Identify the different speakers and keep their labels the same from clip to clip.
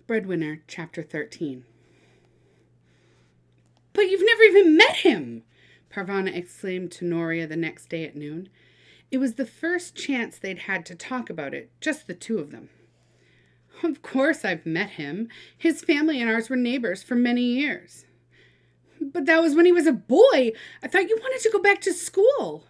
Speaker 1: Breadwinner Chapter 13. But you've never even met him, Parvana exclaimed to Nuria the next day at noon. It was the first chance they'd had to talk about it, just the two of them. Of course I've met him. His family and ours were neighbors for many years. But that was when he was a boy. I thought you wanted to go back to school.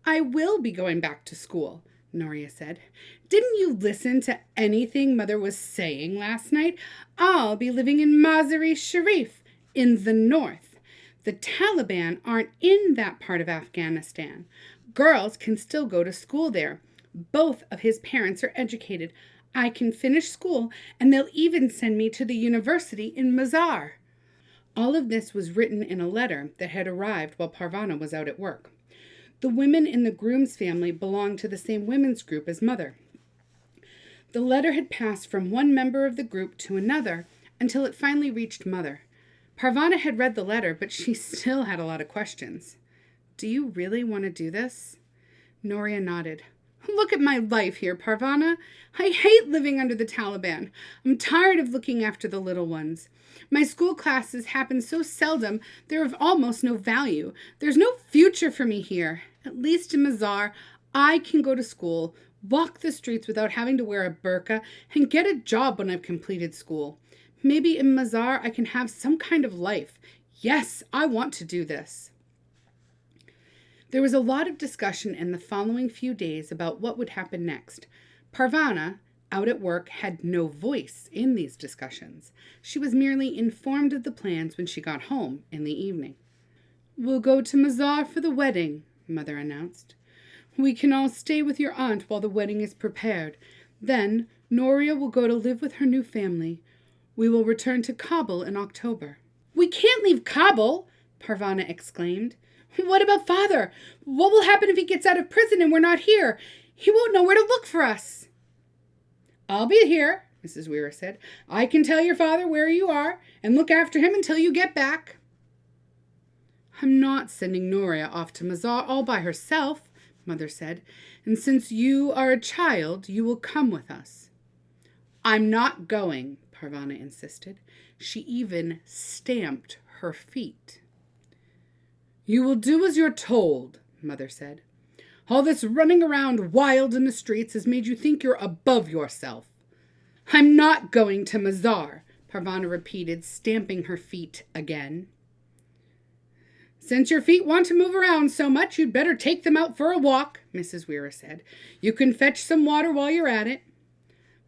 Speaker 1: I will be going back to school, Nuria said. Didn't you listen to anything Mother was saying last night? I'll be living in Mazar-e-Sharif, in the north. The Taliban aren't in that part of Afghanistan. Girls can still go to school there. Both of his parents are educated. I can finish school, and they'll even send me to the university in Mazar. All of this was written in a letter that had arrived while Parvana was out at work. The women in the groom's family belonged to the same women's group as Mother. The letter had passed from one member of the group to another until it finally reached Mother. Parvana had read the letter, but she still had a lot of questions. Do you really want to do this? Nuria nodded. Look at my life here, Parvana. I hate living under the Taliban. I'm tired of looking after the little ones. My school classes happen so seldom, they're of almost no value. There's no future for me here. At least in Mazar, I can go to school, walk the streets without having to wear a burqa, and get a job when I've completed school. Maybe in Mazar I can have some kind of life. Yes, I want to do this. There was a lot of discussion in the following few days about what would happen next. Parvana, out at work, had no voice in these discussions. She was merely informed of the plans when she got home in the evening. We'll go to Mazar for the wedding, Mother announced. We can all stay with your aunt while the wedding is prepared. Then Nuria will go to live with her new family. We will return to Kabul in October. We can't leave Kabul, Parvana exclaimed. What about Father? What will happen if he gets out of prison and we're not here? He won't know where to look for us. I'll be here, Mrs. Weir said. I can tell your father where you are and look after him until you get back. I'm not sending Nuria off to Mazar all by herself, Mother said, and since you are a child, you will come with us. I'm not going, Parvana insisted. She even stamped her feet. You will do as you're told, Mother said. All this running around wild in the streets has made you think you're above yourself. I'm not going to Mazar, Parvana repeated, stamping her feet again. Since your feet want to move around so much, you'd better take them out for a walk, Mrs. Weir said. You can fetch some water while you're at it.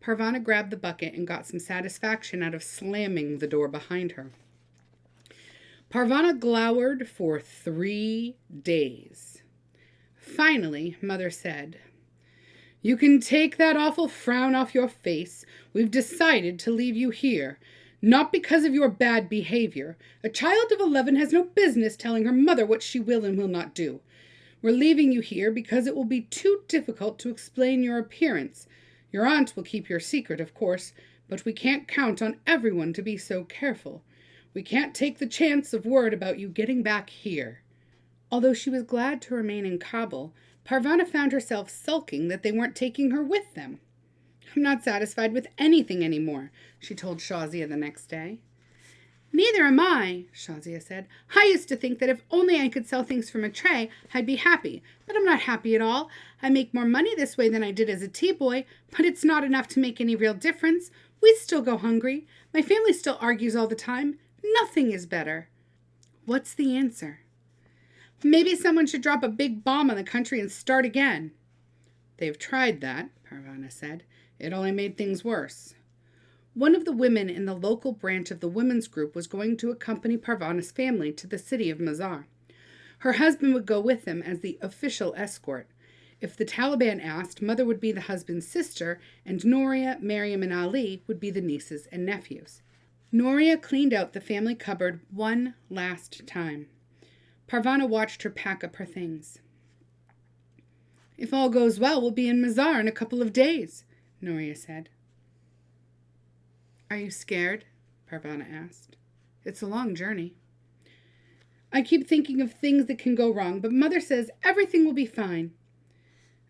Speaker 1: Parvana grabbed the bucket and got some satisfaction out of slamming the door behind her. Parvana glowered for 3 days. Finally, Mother said, You can take that awful frown off your face. We've decided to leave you here, not because of your bad behavior. A child of 11 has no business telling her mother what she will and will not do. We're leaving you here because it will be too difficult to explain your appearance. Your aunt will keep your secret, of course, but we can't count on everyone to be so careful. We can't take the chance of word about you getting back here. Although she was glad to remain in Kabul, Parvana found herself sulking that they weren't taking her with them. I'm not satisfied with anything anymore, she told Shazia the next day. Neither am I, Shazia said. I used to think that if only I could sell things from a tray, I'd be happy. But I'm not happy at all. I make more money this way than I did as a tea boy, but it's not enough to make any real difference. We still go hungry. My family still argues all the time. Nothing is better. What's the answer? Maybe someone should drop a big bomb on the country and start again. They've tried that, Parvana said. It only made things worse. One of the women in the local branch of the women's group was going to accompany Parvana's family to the city of Mazar. Her husband would go with them as the official escort. If the Taliban asked, Mother would be the husband's sister, and Nuria, Miriam, and Ali would be the nieces and nephews. Nuria cleaned out the family cupboard one last time. Parvana watched her pack up her things. If all goes well, we'll be in Mazar in a couple of days, Nuria said. Are you scared? Parvana asked. It's a long journey. I keep thinking of things that can go wrong, but Mother says everything will be fine.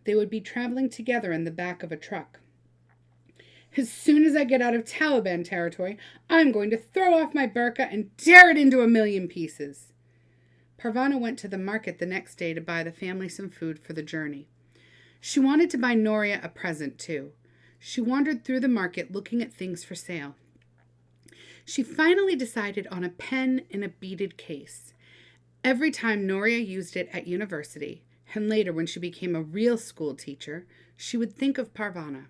Speaker 1: They would be traveling together in the back of a truck. As soon as I get out of Taliban territory, I'm going to throw off my burqa and tear it into a million pieces." Parvana went to the market the next day to buy the family some food for the journey. She wanted to buy Nuria a present, too. She wandered through the market looking at things for sale. She finally decided on a pen in a beaded case. Every time Nuria used it at university, and later when she became a real school teacher, she would think of Parvana.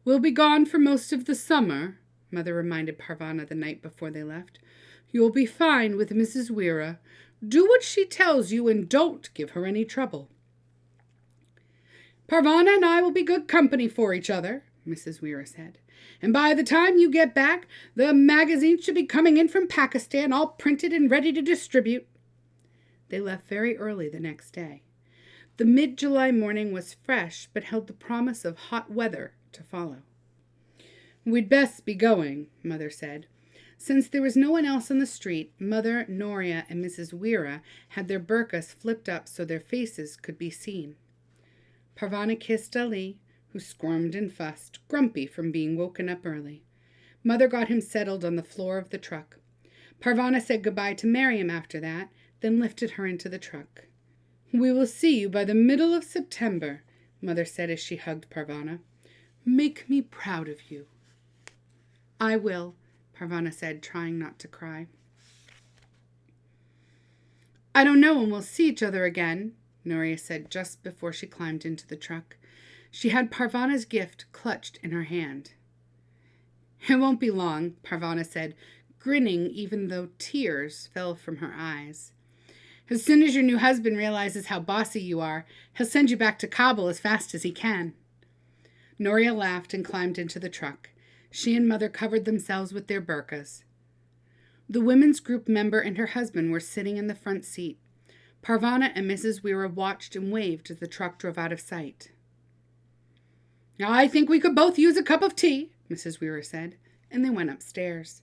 Speaker 1: "We'll be gone for most of the summer," Mother reminded Parvana the night before they left. "You'll be fine with Mrs. Weira. Do what she tells you and don't give her any trouble." "Parvana and I will be good company for each other," Mrs. Weira said. "And by the time you get back, the magazines should be coming in from Pakistan, all printed and ready to distribute." They left very early the next day. The mid-July morning was fresh, but held the promise of hot weather to follow. "We'd best be going," Mother said. Since there was no one else on the street, Mother, Nuria, and Mrs. Weira had their burqas flipped up so their faces could be seen. Parvana kissed Ali, who squirmed and fussed, grumpy from being woken up early. Mother got him settled on the floor of the truck. Parvana said goodbye to Miriam after that, then lifted her into the truck. "We will see you by the middle of September," Mother said as she hugged Parvana. "Make me proud of you." "I will," Parvana said, trying not to cry. "I don't know when we'll see each other again," Nuria said just before she climbed into the truck. She had Parvana's gift clutched in her hand. "It won't be long," Parvana said, grinning even though tears fell from her eyes. "As soon as your new husband realizes how bossy you are, he'll send you back to Kabul as fast as he can." Nuria laughed and climbed into the truck. She and Mother covered themselves with their burqas. The women's group member and her husband were sitting in the front seat. Parvana and Mrs. Weira watched and waved as the truck drove out of sight. "I think we could both use a cup of tea," Mrs. Weira said, and they went upstairs.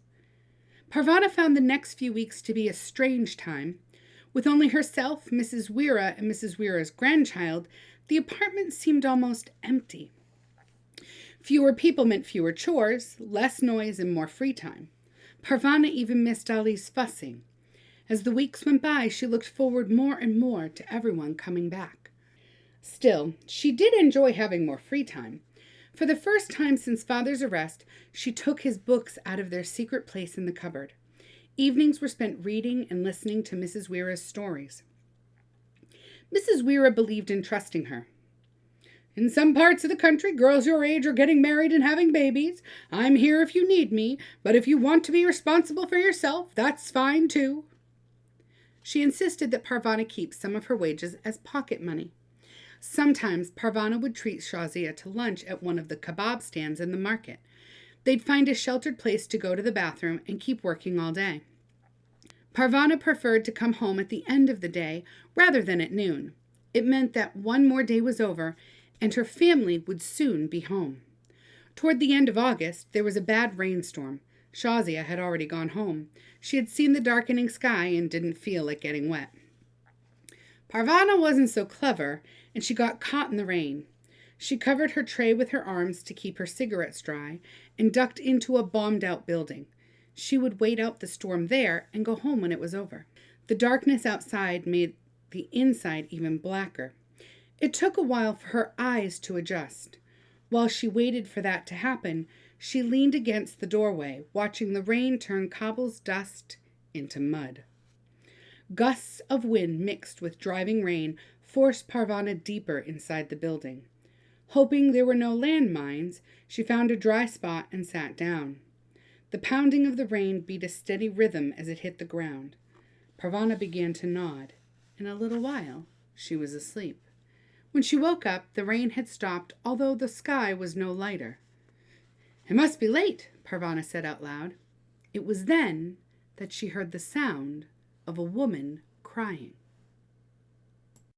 Speaker 1: Parvana found the next few weeks to be a strange time. With only herself, Mrs. Weira, and Mrs. Weira's grandchild, the apartment seemed almost empty. Fewer people meant fewer chores, less noise, and more free time. Parvana even missed Ali's fussing. As the weeks went by, she looked forward more and more to everyone coming back. Still, she did enjoy having more free time. For the first time since Father's arrest, she took his books out of their secret place in the cupboard. Evenings were spent reading and listening to Mrs. Weira's stories. Mrs. Weira believed in trusting her. "In some parts of the country, girls your age are getting married and having babies. I'm here if you need me, but if you want to be responsible for yourself, that's fine too." She insisted that Parvana keep some of her wages as pocket money. Sometimes Parvana would treat Shazia to lunch at one of the kebab stands in the market. They'd find a sheltered place to go to the bathroom and keep working all day. Parvana preferred to come home at the end of the day rather than at noon. It meant that one more day was over and her family would soon be home. Toward the end of August, there was a bad rainstorm. Shazia had already gone home. She had seen the darkening sky and didn't feel like getting wet. Parvana wasn't so clever, and she got caught in the rain. She covered her tray with her arms to keep her cigarettes dry and ducked into a bombed-out building. She would wait out the storm there and go home when it was over. The darkness outside made the inside even blacker. It took a while for her eyes to adjust. While she waited for that to happen, she leaned against the doorway, watching the rain turn Kabul's dust into mud. Gusts of wind mixed with driving rain forced Parvana deeper inside the building. Hoping there were no landmines, she found a dry spot and sat down. The pounding of the rain beat a steady rhythm as it hit the ground. Parvana began to nod. In a little while, she was asleep. When she woke up, the rain had stopped, although the sky was no lighter. "It must be late," Parvana said out loud. It was then that she heard the sound of a woman crying.